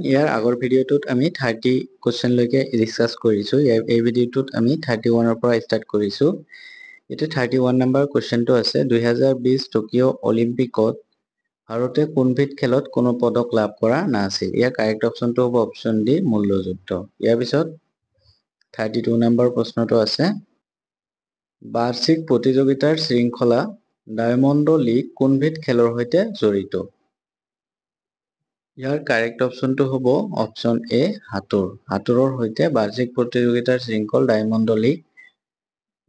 ইয়াৰ আগৰ ভিডিঅ'টোত আমি 30 কোৱেশ্চন লৈকে ডিসকাস কৰিছো। এই ভিডিঅ'টোত আমি 31 ৰ পৰা ষ্টাৰ্ট কৰিছো। এটো 31 নম্বৰ কোৱেশ্চনটো আছে 2020 টকিঅ অলিম্পিকত ভাৰতে কোনবিধ খেলত কোনো পদক লাভ কৰা নাছিল। ইয়াৰ কাৰেক্ট অপচনটো হ'ব অপচন ডি মূল্যযুক্ত। ইয়াৰ পিছত 32 নম্বৰ প্ৰশ্নটো আছে বাৰ্ষিক প্ৰতিযোগিতাৰ শৃংখলা ডায়মণ্ড লীগ কোনবিধ খেলৰ সৈতে জড়িত। ইয়াৰ কাৰেক্ট অপচনটো হ'ব অপচন এ হাতুৰ। হাতুৰৰ সৈতে বাৰ্ষিক প্ৰতিযোগিতাৰ শৃংখল ডায়মণ্ড লীগ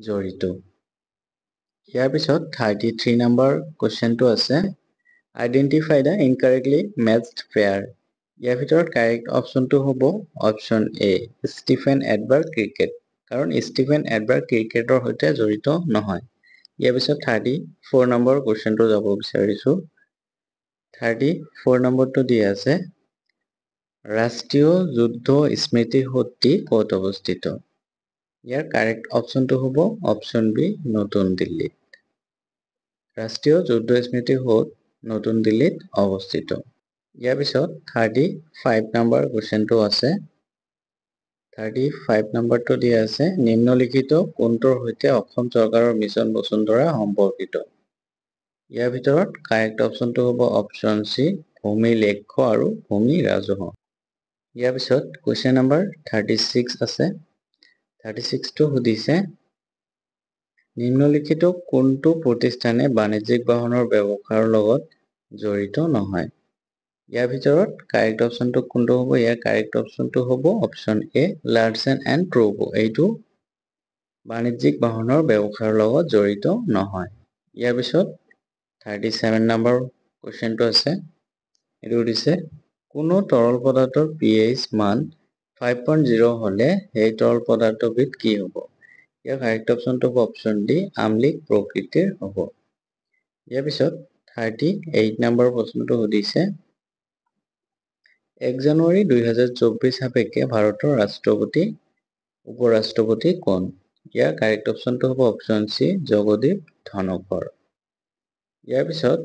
জড়িত। ইয়াৰ পিছত 33 নম্বৰ কোৱেশ্চনটো আছে আইডেন্টিফাই দা ইনকাৰেক্টলি মেটচড পেয়াৰ। ইয়াৰ ভিতৰত কাৰেক্ট অপচনটো হ'ব অপচন এ ষ্টিফেন এডবাৰ্গ ক্ৰিকেট, কাৰণ ষ্টিফেন এডবাৰ্গ ক্ৰিকেটৰ সৈতে জড়িত নহয়। ইয়াৰ পিছত 34 নম্বৰ কোৱেশ্চনটো যাব বিচাৰিছো। 34 নম্বৰটো দিয়া আছে ৰাষ্ট্ৰীয় যুদ্ধ স্মৃতি সৌধটি ক'ত অৱস্থিত। ইয়াৰ কাৰেক্ট অপচনটো হ'ব অপচন বি নতুন দিল্লীত। ৰাষ্ট্ৰীয় যুদ্ধ স্মৃতি সৌধ নতুন দিল্লীত অৱস্থিত। ইয়াৰ পিছত 35 নম্বৰ কোৱেশ্চনটো আছে 35 নম্বৰটো দিয়া আছে নিম্নলিখিত কোনটোৰ সৈতে অসম চৰকাৰৰ মিছন বসুন্ধৰা সম্পৰ্কিত। ইয়াৰ ভিতৰত কাৰেক্ট অপচনটো হ'ব অপচন চি ভূমি লেখ্য আৰু ভূমি ৰাজহ। ইয়াৰ পিছত কুৱেশ্চন নম্বৰ 36 আছে 36টো সুধিছে নিম্নলিখিত কোনটো প্ৰতিষ্ঠানে বাণিজ্যিক বাহনৰ ব্যৱসায়ৰ লগত জড়িত নহয়। ইয়াৰ ভিতৰত কাৰেক্ট অপচনটো কোনটো হ'ব। ইয়াৰ কাৰেক্ট অপচনটো হ'ব অপচন এ লাৰ্ছেন এণ্ড ট্ৰুবো। এইটো বাণিজ্যিক বাহনৰ ব্যৱসায়ৰ লগত জড়িত নহয়। ইয়াৰ পিছত 37 নম্বৰ কুৱেশ্চনটো আছে এইটো দিছে কোনো তৰল পদাৰ্থৰ pH মান 5.0 হলে সেই তৰল পদাৰ্থবিধ কি হ'ব। ইয়াৰ কাৰেক্ট অপচনটো হ'ব অপচন ডি আম্লিক প্ৰকৃতিৰ হ'ব। ইয়াৰ পিছত 38 নম্বৰ প্ৰশ্নটো সুধিছে 1 জানুৱাৰী 2024 সাপেক্ষে ভাৰতৰ ৰাষ্ট্ৰপতি উপৰাষ্ট্ৰপতি কোন। ইয়াৰ কাৰেক্ট অপচনটো হ'ব অপচন চি জগদীপ ধনখড়। ইয়াৰ পিছত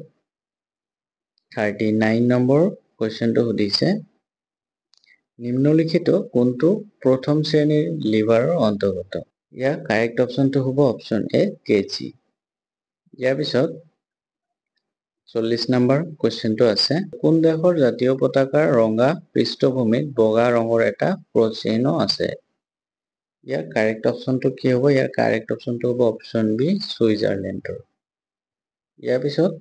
39 নম্বৰ কুৱেশ্চনটো সুধিছে নিম্নলিখিত কোনটো প্ৰথম শ্ৰেণীৰ লিভাৰৰ অন্তৰ্গত। ইয়াৰ কাৰেক্ট অপচনটো হ'ব অপচন এ কেজি। ইয়াৰ পিছত 40 নম্বৰ কুৱেশ্চনটো আছে কোন দেশৰ জাতীয় পতাকাৰ ৰঙা পৃষ্ঠভূমিত বগা ৰঙৰ এটা চিহ্ন আছে। ইয়াৰ কাৰেক্ট অপচনটো কি হ'ব। ইয়াৰ কাৰেক্ট অপচনটো হ'ব অপচন বি ছুইজাৰলেণ্ডৰ। ইয়াৰ পিছত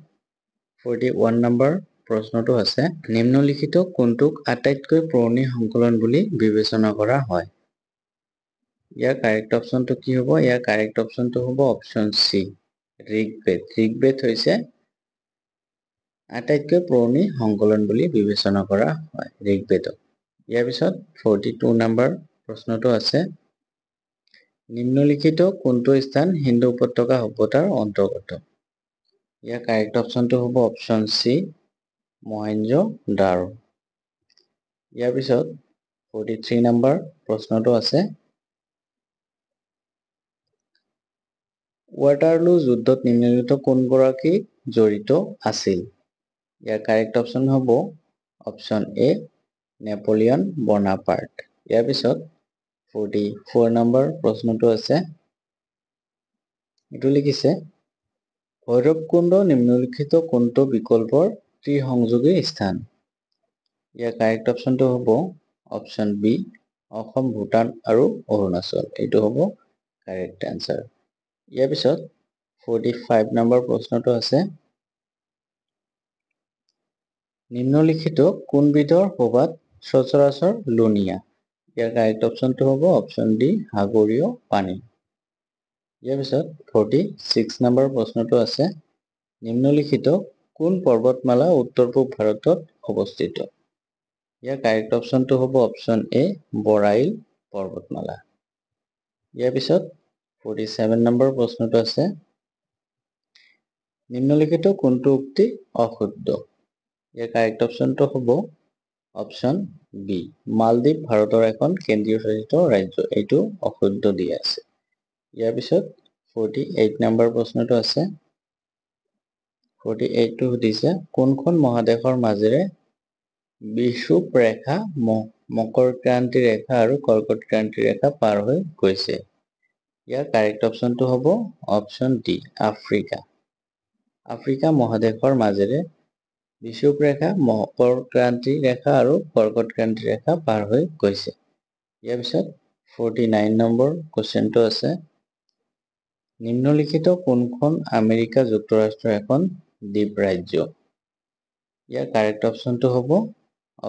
41 নম্বৰ প্ৰশ্নটো আছে নিম্নলিখিত কোনটোক আটাইতকৈ পুৰণি সংকলন বুলি বিবেচনা কৰা হয়। ইয়াৰ কাৰেক্ট অপচনটো কি হ'ব। ইয়াৰ কাৰেক্ট অপচনটো হ'ব অপচন চি ঋগ্বেদ। ঋগ্বেদ হৈছে আটাইতকৈ পুৰণি সংকলন বুলি বিবেচনা কৰা হয় ঋগ্বেদক। ইয়াৰ পিছত 42 নম্বৰ প্ৰশ্নটো আছে নিম্নলিখিত কোনটো স্থান সিন্ধু উপত্যকা সভ্যতাৰ অন্তৰ্গত। ইয়াৰ কাৰেক্ট অপচনটো হ'ব অপচন চি মহেঞ্জো-দাৰো। ইয়াৰ পিছত 43 নম্বৰ প্ৰশ্নটো আছে ৱাটাৰলু যুদ্ধত নিম্নলিখিত কোনগৰাকী জড়িত আছিল। ইয়াৰ কাৰেক্ট অপচন হ'ব অপচন এ নেপোলিয়ন বনাপাৰ্ট। ইয়াৰ পিছত 44 নম্বৰ প্ৰশ্নটো আছে এইটো লিখিছে ভৈৰৱকুণ্ড নিম্নলিখিত কোনটো বিকল্পৰ ত্ৰিসংযোগী স্থান। ইয়াৰ কাৰেক্ট অপচনটো হ'ব অপচন বি অসম ভূটান আৰু অৰুণাচল। এইটো হ'ব কাৰেক্ট এনসাৰ। ইয়াৰ পিছত 45 নম্বৰ প্ৰশ্নটো আছে নিম্নলিখিত কোনবিধৰ প্ৰবাদ সচৰাচৰ লুণীয়া। ইয়াৰ কাৰেক্ট অপচনটো হ'ব অপচন ডি সাগৰীয় পানী। ইয়াৰ পিছত 46 নম্বৰ প্ৰশ্নটো আছে নিম্নলিখিত কোন পৰ্বতমালা উত্তৰ পূব ভাৰতত অৱস্থিত। ইয়াৰ কাৰেক্ট অপচনটো হ'ব অপচন এ বৰাইল পৰ্বতমালা। ইয়াৰ পিছত 47 নম্বৰ প্ৰশ্নটো আছে নিম্নলিখিত কোনটো উক্তি অশুদ্ধ। ইয়াৰ কাৰেক্ট অপচনটো হ'ব অপচন বি মালদ্বীপ ভাৰতৰ এখন কেন্দ্ৰীয় শাসিত ৰাজ্য। এইটো অশুদ্ধ দিয়া আছে। ইয়াৰ পিছত 48 নম্বৰ প্ৰশ্নটো আছে 48টো সুধিছে কোনখন মহাদেশৰ মাজেৰে বিষুৱ ৰেখা মকৰ ক্ৰান্তি ৰেখা আৰু কৰ্কট ক্ৰান্তি ৰেখা পাৰ হৈ গৈছে। ইয়াৰ কাৰেক্ট অপশ্যনটো হ'ব অপশ্যন ডি আফ্ৰিকা। আফ্ৰিকা মহাদেশৰ মাজেৰে বিষুৱ ৰেখা মকৰ ক্ৰান্তি ৰেখা আৰু কৰ্কট ক্ৰান্তি ৰেখা পাৰ হৈ গৈছে। ইয়াৰ পিছত 49 নম্বৰ কুৱেশ্যনটো আছে নিম্নলিখিত কোনখন আমেৰিকা যুক্তৰাষ্ট্ৰৰ এখন দ্বীপ ৰাজ্য? ইয়াৰ কাৰেক্ট অপশ্যনটো হ'ব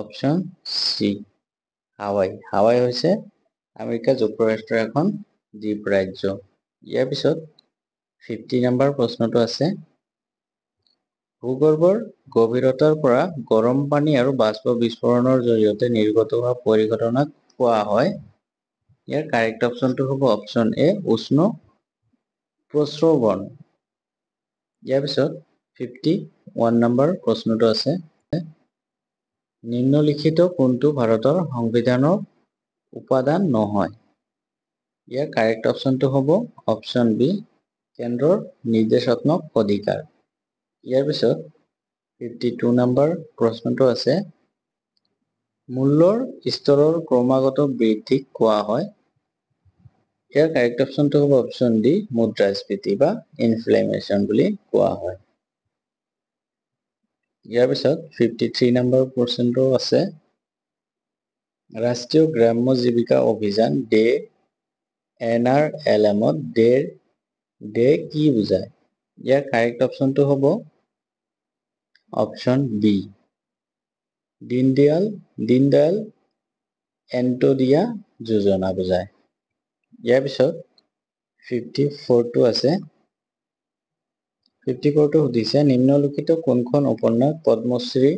অপশ্যন চি হাৱাই। হাৱাই হৈছে আমেৰিকা যুক্তৰাষ্ট্ৰৰ এখন দ্বীপ ৰাজ্য। ইয়াৰ পিছত 50 নম্বৰ প্ৰশ্নটো আছে ভূগৰ্ভৰ গভীৰতাৰ পৰা গৰম পানী আৰু বাষ্প বিস্ফোৰণৰ জৰিয়তে নিৰ্গত হোৱা পৰিঘটনাক কোৱা হয়। ইয়াৰ কাৰেক্ট অপশ্যনটো হ'ব অপশ্যন এ উষ্ণ প্ৰস্ৰৱণ। ইয়াৰ পিছত 51 নম্বৰ প্ৰশ্নটো আছে নিম্নলিখিত কোনটো ভাৰতৰ সংবিধানৰ উপাদান নহয়? ইয়াৰ কাৰেক্ট অপশ্যনটো হ'ব অপশ্যন বি কেন্দ্ৰৰ নিৰ্দেশাত্মক অধিকাৰ। ইয়াৰ পিছত 52 নম্বৰ প্ৰশ্নটো আছে মূল্যৰ স্তৰৰ ক্ৰমাগত বৃদ্ধিক কোৱা হয়। ইয়াৰ কাৰেক্ট অপশ্যনটো হ'ব অপশ্যন ডি মুদ্ৰাস্ফীতি বা ইনফ্লেশ্যন বুলি কোৱা হয়। ইয়াৰ পিছত 53 নম্বৰ প্ৰশ্নটো আছে ৰাষ্ট্ৰীয় গ্ৰাম্য জীৱিকা অভিযান ডে NRLM-ত ডে কি বুজায়? ইয়াৰ কাৰেক্ট অপশ্যনটো হ'ব অপশ্যন বি দীনদয়াল এন্ত্যোদয়া যোজনা বুজায়। ইয়াৰ পিছত 54টো আছে 54টো সুধিছে নিম্নলিখিত কোনখন উপন্যাস পদ্মশ্ৰী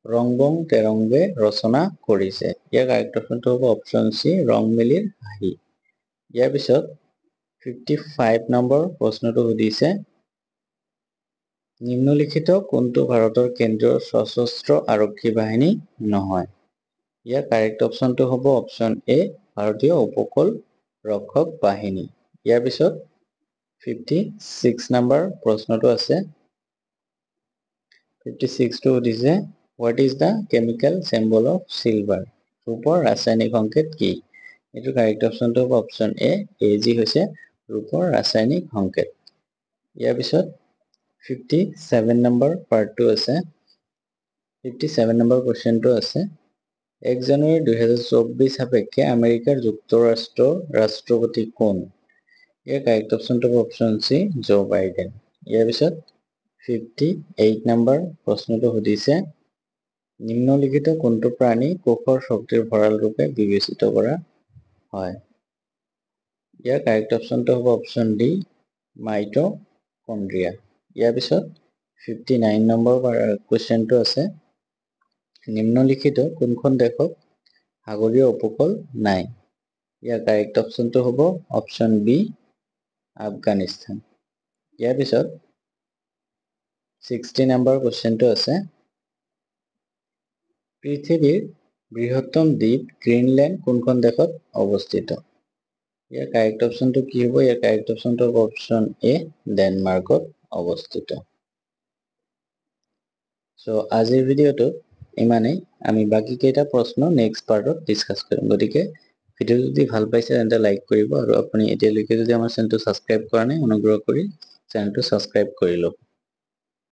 ৰংবং তেৰংগে ৰচনা কৰিছে? ইয়াৰ কাৰেক্ট অপশ্যনটো হ'ব অপশ্যন চি ৰংমিলিৰ হাঁহি। ইয়াৰ পিছত 55 নম্বৰ প্ৰশ্নটো সুধিছে নিম্নলিখিত কোনটো ভাৰতৰ কেন্দ্ৰীয় সশস্ত্ৰ আৰক্ষী বাহিনী নহয়? ইয়াৰ কাৰেক্ট অপশ্যনটো হ'ব অপশ্যন এ ভাৰতীয় উপকূল ৰক্ষক বাহিনী। ইয়াৰ পিছত 56 নম্বৰ প্ৰশ্নটো আছে 56টো সুধিছে what is the chemical symbol of silver? ৰূপৰ ৰাসায়নিক সংকেত কি? এইটো কাৰেক্ট অপশ্যনটো হ'ব অপশ্যন এ Ag হৈছে ৰূপৰ ৰাসায়নিক সংকেত। ইয়াৰ পিছত 57 নম্বৰ পাৰ্টটো আছে 57 নম্বৰ কুৱেশ্যনটো আছে 1 জানুৱাৰী 2024 সাপেক্ষে আমেৰিকাৰ যুক্তৰাষ্ট্ৰৰ ৰাষ্ট্ৰপতি কোন? ইয়াৰ কাৰেক্ট অপশ্যনটো হ'ব অপশ্যন চি জো বাইডেন। ইয়াৰ পিছত 58 নম্বৰ প্ৰশ্নটো সুধিছে নিম্নলিখিত কোনটো প্ৰাণী কোষৰ শক্তিৰ ভঁৰাল ৰূপে বিবেচিত কৰা হয়? ইয়াৰ কাৰেক্ট অপশ্যনটো হ'ব অপশ্যন ডি মাইটকণ্ড্ৰিয়া। ইয়াৰ পিছত 59 নম্বৰ কুৱেশ্যনটো আছে নিম্নলিখিত কোনখন দেশত সাগৰীয় উপকূল নাই? ইয়াৰ কাৰেক্ট অপশ্যনটো হ'ব অপশ্যন বি আফগানিস্তান। ইয়াৰ পিছত 60 নম্বৰ কুৱেশ্যনটো আছে পৃথিৱীৰ বৃহত্তম দ্বীপ গ্ৰীণলেণ্ড কোনখন দেশত অৱস্থিত? ইয়াৰ কাৰেক্ট অপশ্যনটো কি হ'ব? ইয়াৰ কাৰেক্ট অপশ্যনটো হ'ব অপশ্যন এ ডেনমাৰ্কত অৱস্থিত। সো আজিৰ ভিডিঅ'টো ইমানেই। আমি বাকী কেইটা প্ৰশ্ন নেক্সট পাৰ্টত ডিছকাছ কৰিম। গতিকে ভিডিঅ' যদি ভাল পাইছে তেন্তে লাইক কৰিব আৰু আপুনি এতিয়ালৈকে যদি আমাৰ চেনেলটো ছাবস্ক্ৰাইব কৰা নাই অনুগ্ৰহ কৰি চেনেলটো ছাবস্ক্ৰাইব কৰি লওক।